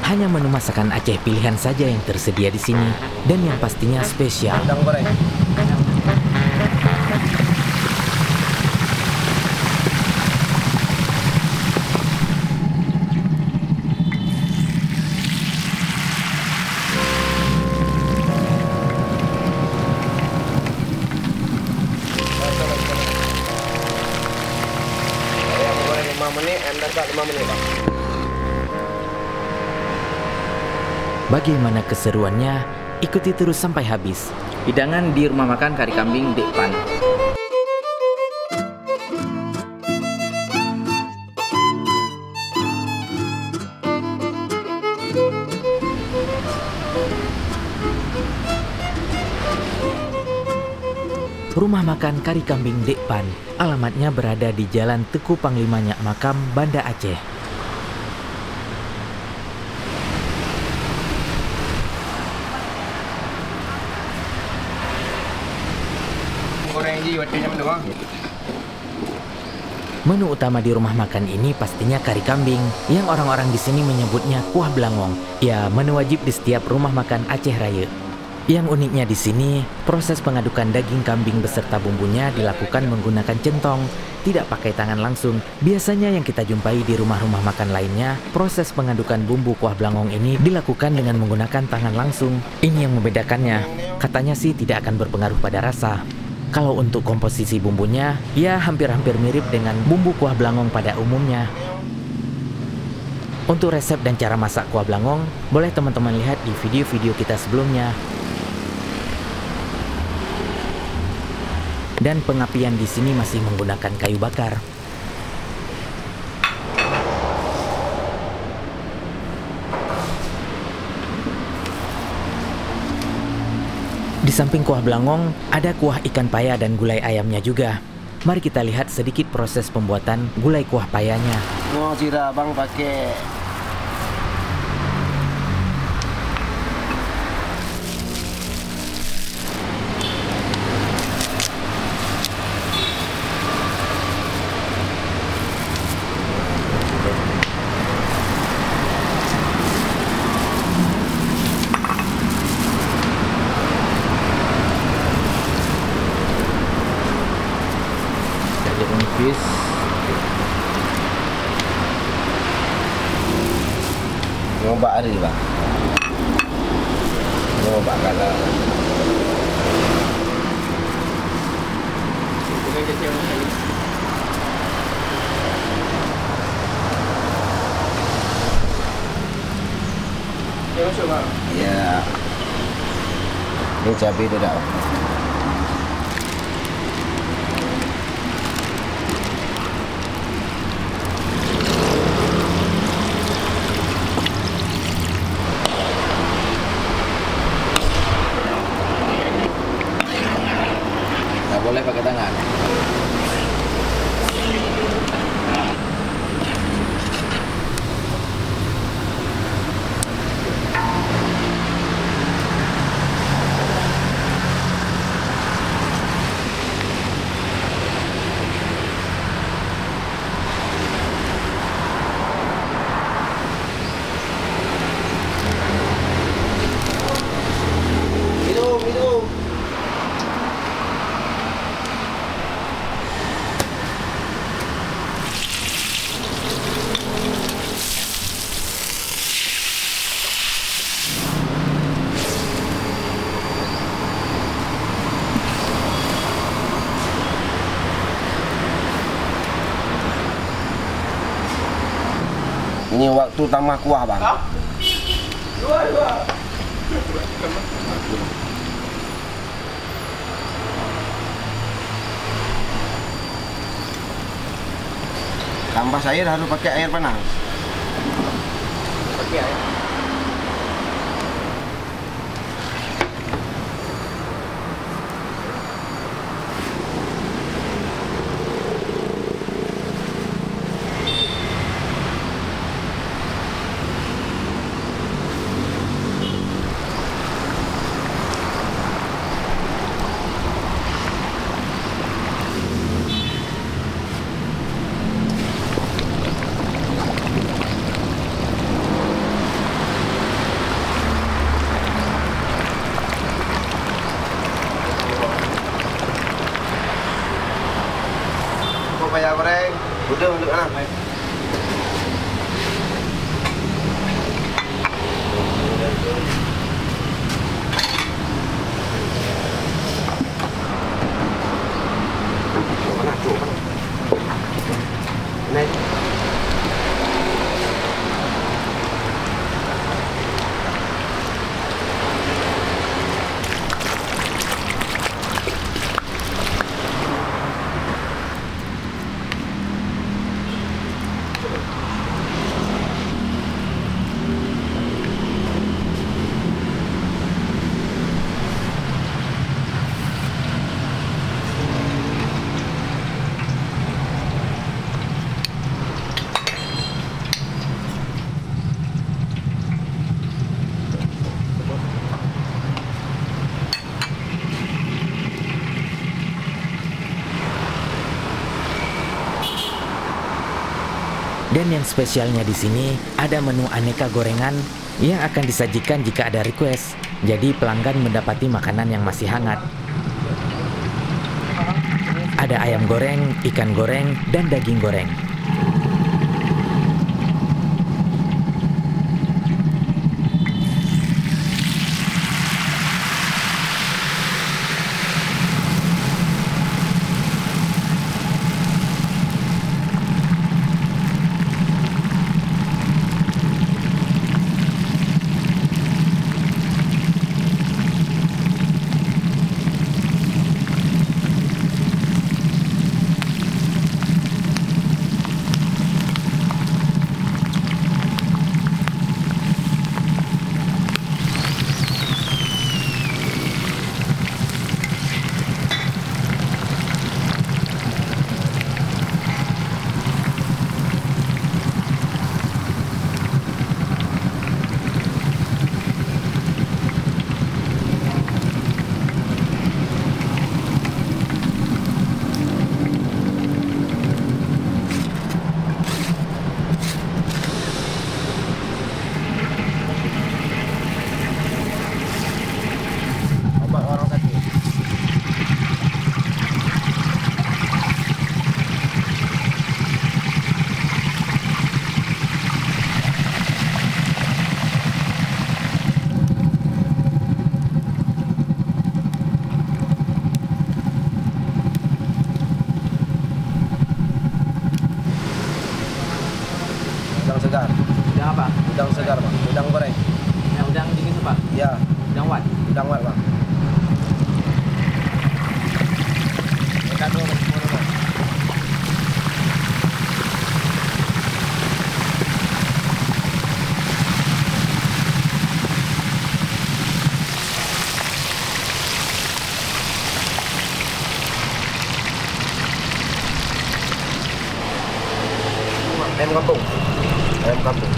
Hanya menu masakan Aceh pilihan saja yang tersedia di sini dan yang pastinya spesial. Udang goreng. Ayam goreng 5 menit, Anda tak 5 menit, Bang. Bagaimana keseruannya? Ikuti terus sampai habis. Hidangan di rumah makan kari kambing Dek Pan. Rumah makan kari kambing Dek Pan. Alamatnya berada di Jalan Teku Panglima Nyak Makam, Banda Aceh. Goreng je bacanya mana, Bang? Menu utama di rumah makan ini pastinya kari kambing, yang orang-orang di sini menyebutnya kuah belangong. Ya, menu wajib di setiap rumah makan Aceh Raya. Yang uniknya di sini, proses pengadukan daging kambing beserta bumbunya dilakukan menggunakan centong, tidak pakai tangan langsung. Biasanya yang kita jumpai di rumah-rumah makan lainnya, proses pengadukan bumbu kuah belangong ini dilakukan dengan menggunakan tangan langsung. Ini yang membedakannya. Katanya sih tidak akan berpengaruh pada rasa. Kalau untuk komposisi bumbunya, ya hampir-hampir mirip dengan bumbu kuah belangong pada umumnya. Untuk resep dan cara masak kuah belangong, boleh teman-teman lihat di video-video kita sebelumnya. Dan pengapian di sini masih menggunakan kayu bakar. Di samping kuah belangong, ada kuah ikan paya dan gulai ayamnya juga. Mari kita lihat sedikit proses pembuatan gulai kuah payanya. Oh, sirah Bang pakai Nipis. ngobak hari, Bang. Ngobak kalau ya. Ini cabai dia dah. Tak boleh pakai tangan. Minum, minum. Ini waktu tambah kuah, Bang. Tambah air harus pakai air panas. Pakai air. Dan yang spesialnya di sini ada menu aneka gorengan yang akan disajikan jika ada request. Jadi pelanggan mendapati makanan yang masih hangat. Ada ayam goreng, ikan goreng, dan daging goreng. Obat orang sakit. Udang segar. Udang apa? Udang segar, Bang. Udang goreng. Yang udang dingin apa? Ya, Udang wat. udang wat, Bang. Dekat dulu, Bang. Ayam kampung. Ayam kampung.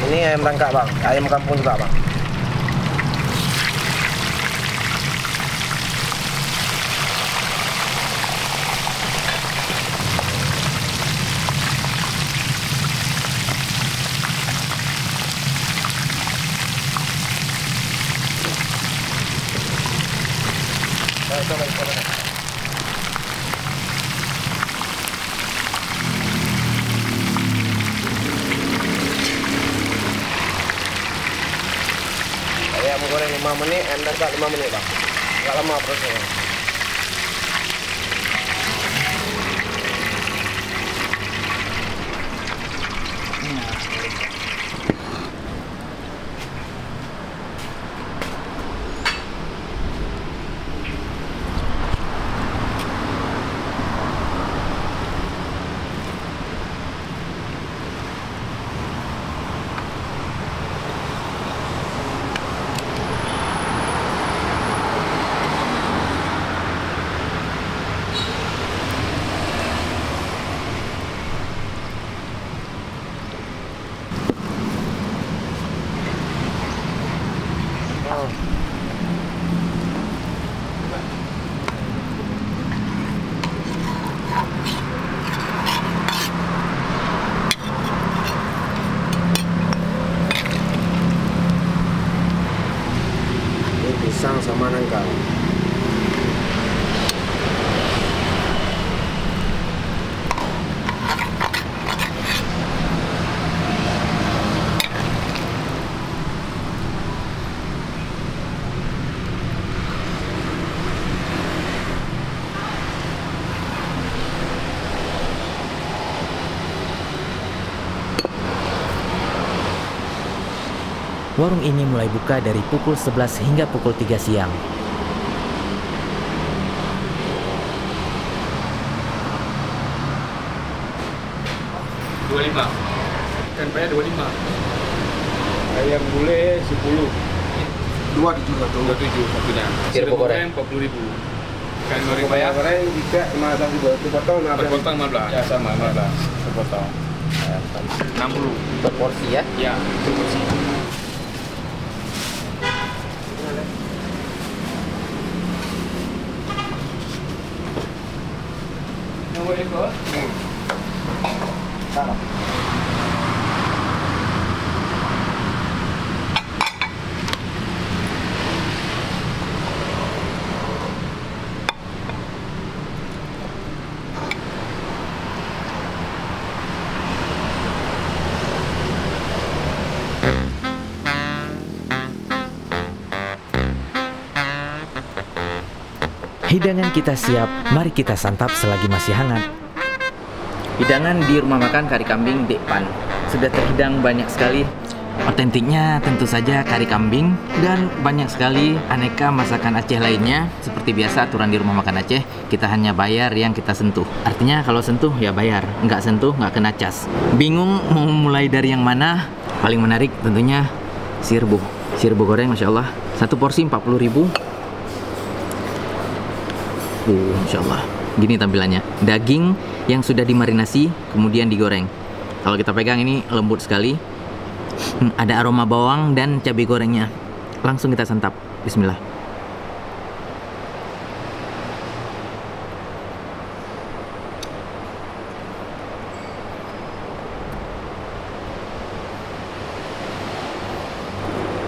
Ini ayam tangkap, Bang. Ayam kampung juga, Bang. Coba. Ayam goreng 5 menit, ayam tangkap 5 menit, Bang. Enggak lama prosesnya. Pisang sama nangka. Warung ini mulai buka dari pukul 11 hingga pukul 3 siang. Rp25. Ikan payah Rp25. Ayam gulai 10. 27 satunya. Kerupuk goreng. Rp40.000. Ikan goreng payah Goreng juga 15 ribu. Dipotong 15. berpotong 15. Ya sama 15. Berpotong. 60. Per porsi ya. Ya, itu porsi. Nombor ekor. Hidangan kita siap, mari kita santap selagi masih hangat. Hidangan di rumah makan kari kambing Dekpan sudah terhidang banyak sekali. Otentiknya tentu saja kari kambing dan banyak sekali aneka masakan Aceh lainnya. Seperti biasa aturan di rumah makan Aceh, kita hanya bayar yang kita sentuh. Artinya kalau sentuh ya bayar, nggak sentuh nggak kena cas. Bingung mau mulai dari yang mana? Paling menarik tentunya sirbo. Sirbo goreng Masya Allah, satu porsi 40.000. Insya Allah. Gini tampilannya. Daging yang sudah dimarinasi kemudian digoreng. Kalau kita pegang ini lembut sekali. Ada aroma bawang dan cabai gorengnya. Langsung kita santap. Bismillah.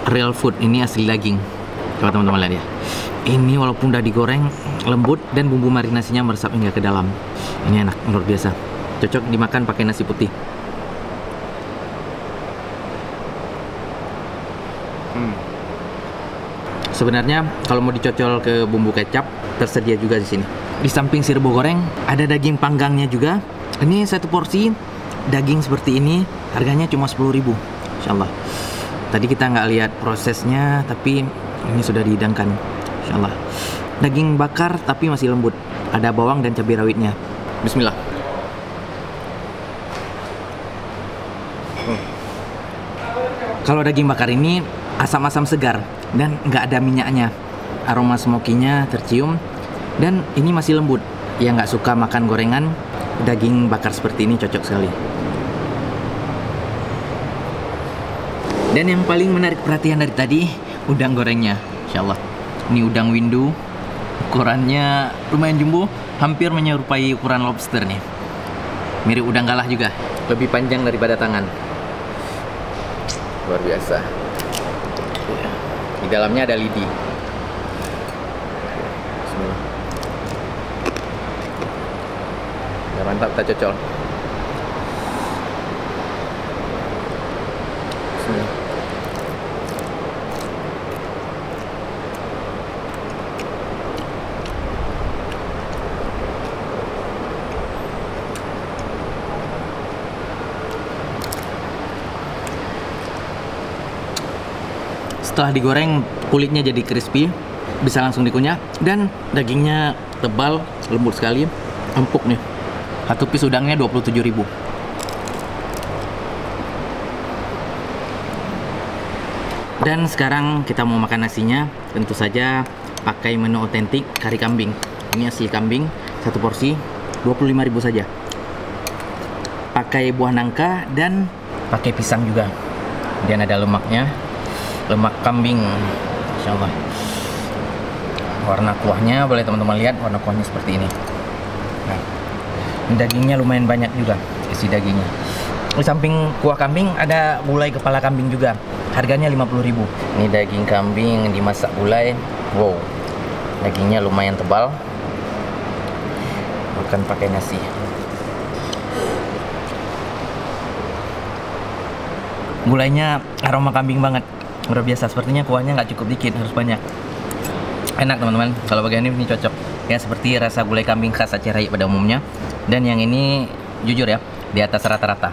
Real food, ini asli daging. Coba teman-teman lihat ya. Ini walaupun udah digoreng lembut dan bumbu marinasinya meresap hingga ke dalam. Ini enak, luar biasa. Cocok dimakan pakai nasi putih. Sebenarnya kalau mau dicocol ke bumbu kecap tersedia juga di sini. Di samping sirbo goreng ada daging panggangnya juga. Ini satu porsi daging seperti ini harganya cuma 10.000. Insyaallah. Tadi kita nggak lihat prosesnya, tapi ini sudah dihidangkan. Insyaallah. Daging bakar tapi masih lembut. Ada bawang dan cabai rawitnya. Bismillah. Kalau daging bakar ini asam-asam segar dan nggak ada minyaknya. Aroma smokinya tercium dan ini masih lembut. Yang nggak suka makan gorengan, daging bakar seperti ini cocok sekali. Dan yang paling menarik perhatian dari tadi, udang gorengnya. Insya Allah. Ini udang windu, ukurannya lumayan jumbo, hampir menyerupai ukuran lobster nih. Mirip udang galah juga, lebih panjang daripada tangan. Luar biasa. Di dalamnya ada lidi. Bismillah. Ya, mantap, kita cocol. Bismillah. Setelah digoreng, kulitnya jadi crispy, bisa langsung dikunyah, dan dagingnya tebal, lembut sekali, empuk nih. Satu piece udangnya 27.000. Dan sekarang kita mau makan nasinya, tentu saja pakai menu otentik kari kambing. Ini asli kambing, satu porsi 25.000 saja. Pakai buah nangka dan pakai pisang juga. Dan ada lemaknya. Lemak kambing, Insya Allah. Warna kuahnya boleh teman-teman lihat, warna kuahnya seperti ini. Nah, dagingnya lumayan banyak juga, isi dagingnya. Di samping kuah kambing ada gulai kepala kambing juga, harganya 50.000. Ini daging kambing dimasak gulai. Wow, dagingnya lumayan tebal. Makan pakai nasi. Gulainya aroma kambing banget. Udah biasa, sepertinya kuahnya nggak cukup dikit, harus banyak. Enak teman-teman, kalau bagian ini cocok. Ya seperti rasa gulai kambing khas Aceh Raya pada umumnya. Dan yang ini jujur ya, di atas rata-rata.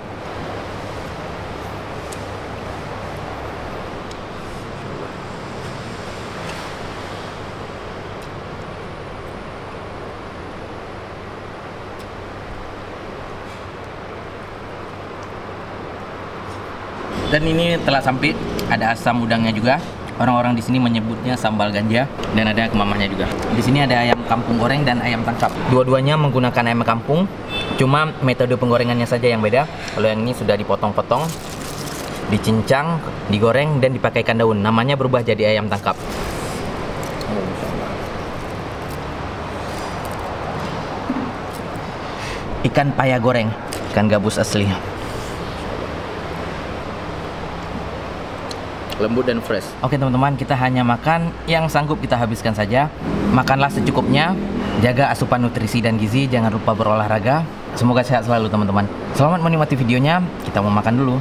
Dan ini telah sampai, ada asam udangnya juga, Orang-orang di sini menyebutnya sambal ganja dan ada kemamahnya juga. Di sini ada ayam kampung goreng dan ayam tangkap. Dua-duanya menggunakan ayam kampung, cuma metode penggorengannya saja yang beda. Kalau yang ini sudah dipotong-potong, dicincang, digoreng dan dipakaikan daun. Namanya berubah jadi ayam tangkap. Ikan paya goreng, ikan gabus asli. Lembut dan fresh. Oke teman-teman, kita hanya makan yang sanggup kita habiskan saja. Makanlah secukupnya, jaga asupan nutrisi dan gizi, jangan lupa berolahraga. Semoga sehat selalu teman-teman. Selamat menikmati videonya, kita mau makan dulu.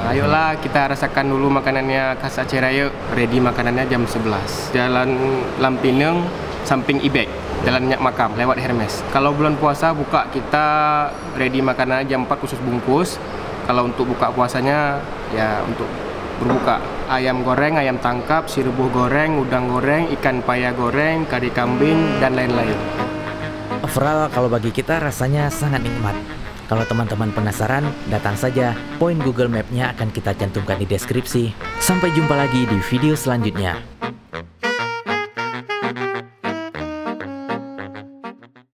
Ayolah kita rasakan dulu makanannya khas Aceh Raya. Ready makanannya jam 11. Jalan Lampineng, samping Ibek. Jalan Nyak Makam, lewat Hermes. Kalau bulan puasa buka kita ready makanan jam 4 khusus bungkus. Kalau untuk buka puasanya ya untuk berbuka. Ayam goreng, ayam tangkap, si rebuh goreng, udang goreng, ikan paya goreng, kari kambing, dan lain-lain. Overall, kalau bagi kita rasanya sangat nikmat. Kalau teman-teman penasaran, datang saja. Poin Google Map-nya akan kita cantumkan di deskripsi. Sampai jumpa lagi di video selanjutnya.